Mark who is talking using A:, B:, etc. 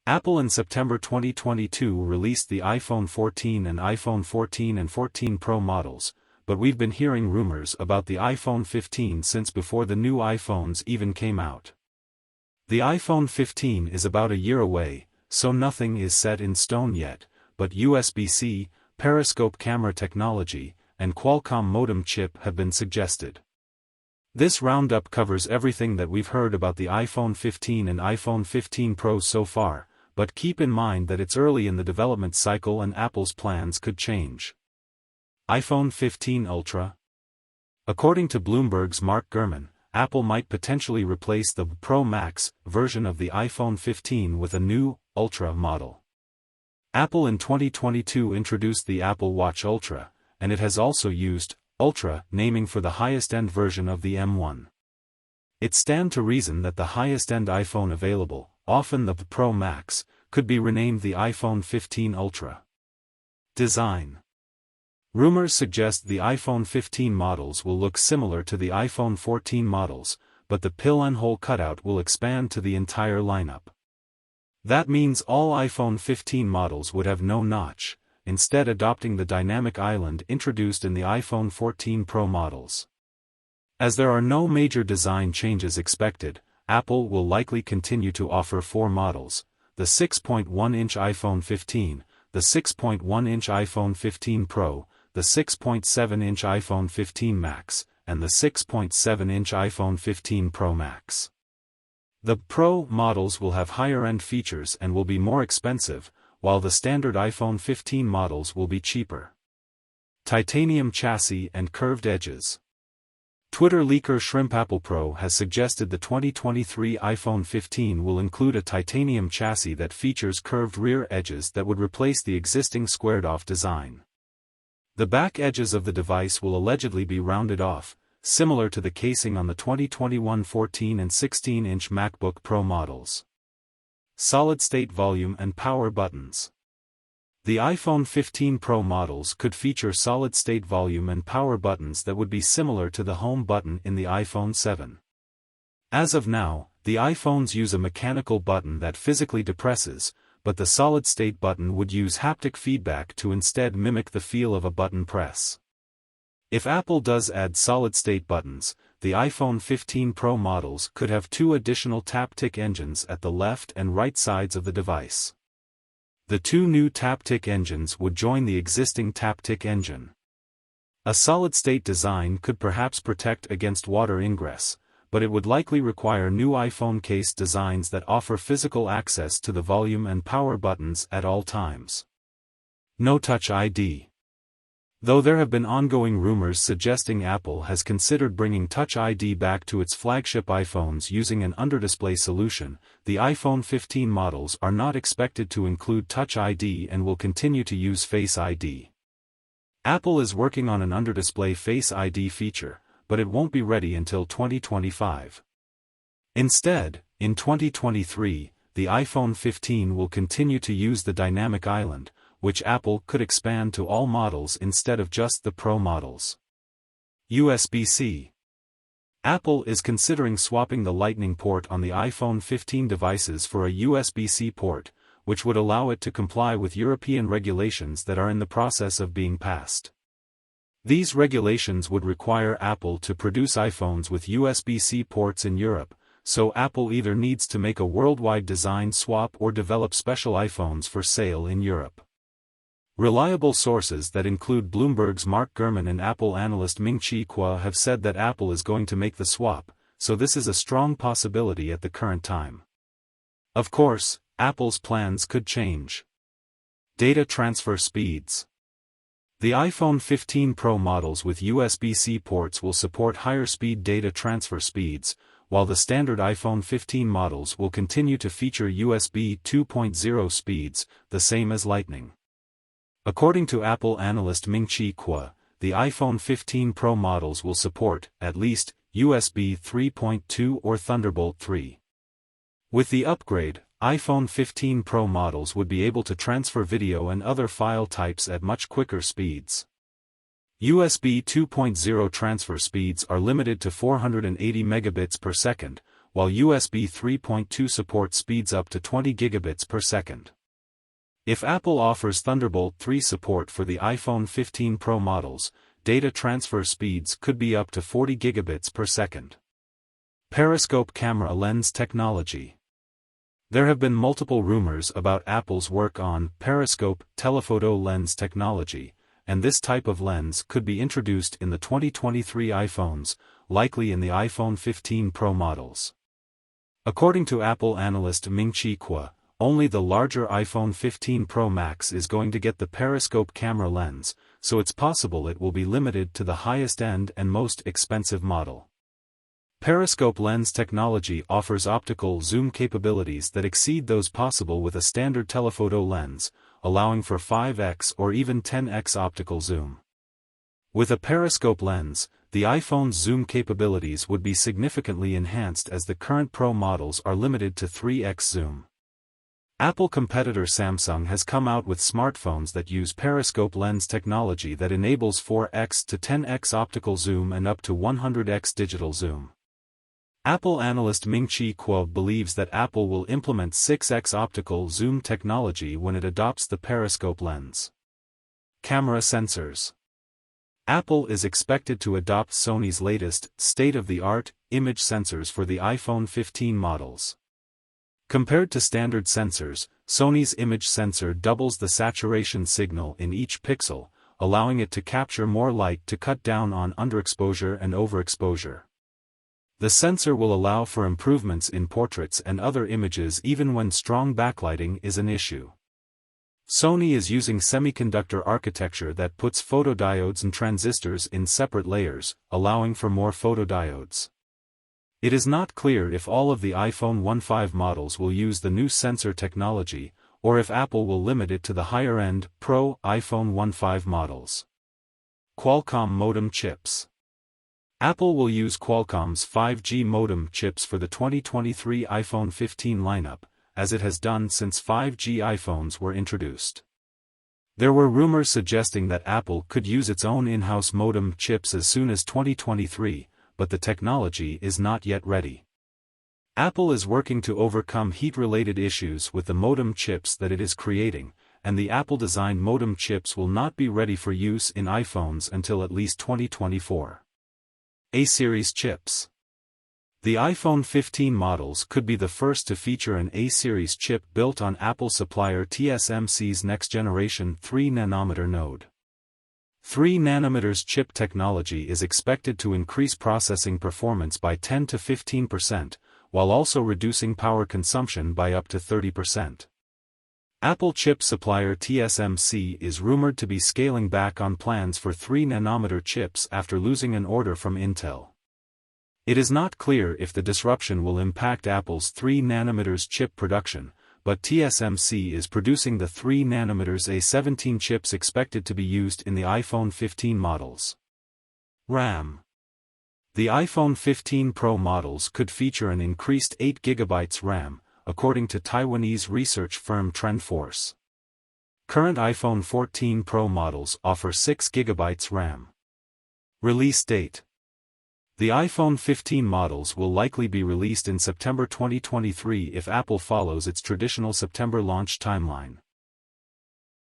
A: Apple in September 2022 released the iPhone 14 and iPhone 14 and 14 Pro models, but we've been hearing rumors about the iPhone 15 since before the new iPhones even came out. The iPhone 15 is about a year away, so nothing is set in stone yet, but USB-C, periscope camera technology, and Qualcomm modem chip have been suggested. This roundup covers everything that we've heard about the iPhone 15 and iPhone 15 Pro so far, but keep in mind that it's early in the development cycle and Apple's plans could change. iPhone 15 Ultra. According to Bloomberg's Mark Gurman, Apple might potentially replace the Pro Max version of the iPhone 15 with a new, Ultra model. Apple in 2022 introduced the Apple Watch Ultra, and it has also used Ultra naming for the highest-end version of the M1. It stands to reason that the highest-end iPhone available, often the Pro Max, could be renamed the iPhone 15 Ultra. Design. Rumors suggest the iPhone 15 models will look similar to the iPhone 14 models, but the pill and hole cutout will expand to the entire lineup. That means all iPhone 15 models would have no notch, instead adopting the dynamic island introduced in the iPhone 14 Pro models. As there are no major design changes expected, Apple will likely continue to offer four models: the 6.1-inch iPhone 15, the 6.1-inch iPhone 15 Pro, the 6.7-inch iPhone 15 Max, and the 6.7-inch iPhone 15 Pro Max. The Pro models will have higher-end features and will be more expensive, while the standard iPhone 15 models will be cheaper. Titanium chassis and curved edges. Twitter leaker ShrimpApplePro has suggested the 2023 iPhone 15 will include a titanium chassis that features curved rear edges that would replace the existing squared-off design. The back edges of the device will allegedly be rounded off, similar to the casing on the 2021 14 and 16-inch MacBook Pro models. Solid-state volume and power buttons. The iPhone 15 Pro models could feature solid-state volume and power buttons that would be similar to the home button in the iPhone 7. As of now, the iPhones use a mechanical button that physically depresses, but the solid-state button would use haptic feedback to instead mimic the feel of a button press. If Apple does add solid-state buttons, the iPhone 15 Pro models could have two additional Taptic engines at the left and right sides of the device. The two new Taptic engines would join the existing Taptic engine. A solid-state design could perhaps protect against water ingress, but it would likely require new iPhone case designs that offer physical access to the volume and power buttons at all times. No Touch ID. Though there have been ongoing rumors suggesting Apple has considered bringing Touch ID back to its flagship iPhones using an underdisplay solution, the iPhone 15 models are not expected to include Touch ID and will continue to use Face ID. Apple is working on an underdisplay Face ID feature, but it won't be ready until 2025. Instead, in 2023, the iPhone 15 will continue to use the dynamic island, which Apple could expand to all models instead of just the Pro models. USB-C. Apple is considering swapping the Lightning port on the iPhone 15 devices for a USB-C port, which would allow it to comply with European regulations that are in the process of being passed. These regulations would require Apple to produce iPhones with USB-C ports in Europe, so Apple either needs to make a worldwide design swap or develop special iPhones for sale in Europe. Reliable sources that include Bloomberg's Mark Gurman and Apple analyst Ming-Chi Kuo have said that Apple is going to make the swap, so this is a strong possibility at the current time. Of course, Apple's plans could change. Data transfer speeds. The iPhone 15 Pro models with USB-C ports will support higher speed data transfer speeds, while the standard iPhone 15 models will continue to feature USB 2.0 speeds, the same as Lightning. According to Apple analyst Ming-Chi Kuo, the iPhone 15 Pro models will support, at least, USB 3.2 or Thunderbolt 3. With the upgrade, iPhone 15 Pro models would be able to transfer video and other file types at much quicker speeds. USB 2.0 transfer speeds are limited to 480 megabits per second, while USB 3.2 support speeds up to 20 gigabits per second. If Apple offers Thunderbolt 3 support for the iPhone 15 Pro models, data transfer speeds could be up to 40 gigabits per second. Periscope camera lens technology. There have been multiple rumors about Apple's work on periscope telephoto lens technology, and this type of lens could be introduced in the 2023 iPhones, likely in the iPhone 15 Pro models. According to Apple analyst Ming-Chi Kuo, only the larger iPhone 15 Pro Max is going to get the periscope camera lens, so it's possible it will be limited to the highest end and most expensive model. Periscope lens technology offers optical zoom capabilities that exceed those possible with a standard telephoto lens, allowing for 5x or even 10x optical zoom. With a periscope lens, the iPhone's zoom capabilities would be significantly enhanced as the current Pro models are limited to 3x zoom. Apple competitor Samsung has come out with smartphones that use periscope lens technology that enables 4x to 10x optical zoom and up to 100x digital zoom. Apple analyst Ming-Chi Kuo believes that Apple will implement 6x optical zoom technology when it adopts the periscope lens. Camera sensors. Apple is expected to adopt Sony's latest, state-of-the-art, image sensors for the iPhone 15 models. Compared to standard sensors, Sony's image sensor doubles the saturation signal in each pixel, allowing it to capture more light to cut down on underexposure and overexposure. The sensor will allow for improvements in portraits and other images even when strong backlighting is an issue. Sony is using semiconductor architecture that puts photodiodes and transistors in separate layers, allowing for more photodiodes. It is not clear if all of the iPhone 15 models will use the new sensor technology, or if Apple will limit it to the higher-end, Pro iPhone 15 models. Qualcomm modem chips. Apple will use Qualcomm's 5G modem chips for the 2023 iPhone 15 lineup, as it has done since 5G iPhones were introduced. There were rumors suggesting that Apple could use its own in-house modem chips as soon as 2023, but the technology is not yet ready. Apple is working to overcome heat-related issues with the modem chips that it is creating, and the Apple-designed modem chips will not be ready for use in iPhones until at least 2024. A-series chips. The iPhone 15 models could be the first to feature an A-series chip built on Apple supplier TSMC's next-generation 3nm node. 3nm chip technology is expected to increase processing performance by 10 to 15%, while also reducing power consumption by up to 30%. Apple chip supplier TSMC is rumored to be scaling back on plans for 3nm chips after losing an order from Intel. It is not clear if the disruption will impact Apple's 3nm chip production, but TSMC is producing the 3nm A17 chips expected to be used in the iPhone 15 models. RAM. The iPhone 15 Pro models could feature an increased 8GB RAM, according to Taiwanese research firm TrendForce. Current iPhone 14 Pro models offer 6GB RAM. Release date. The iPhone 15 models will likely be released in September 2023 if Apple follows its traditional September launch timeline.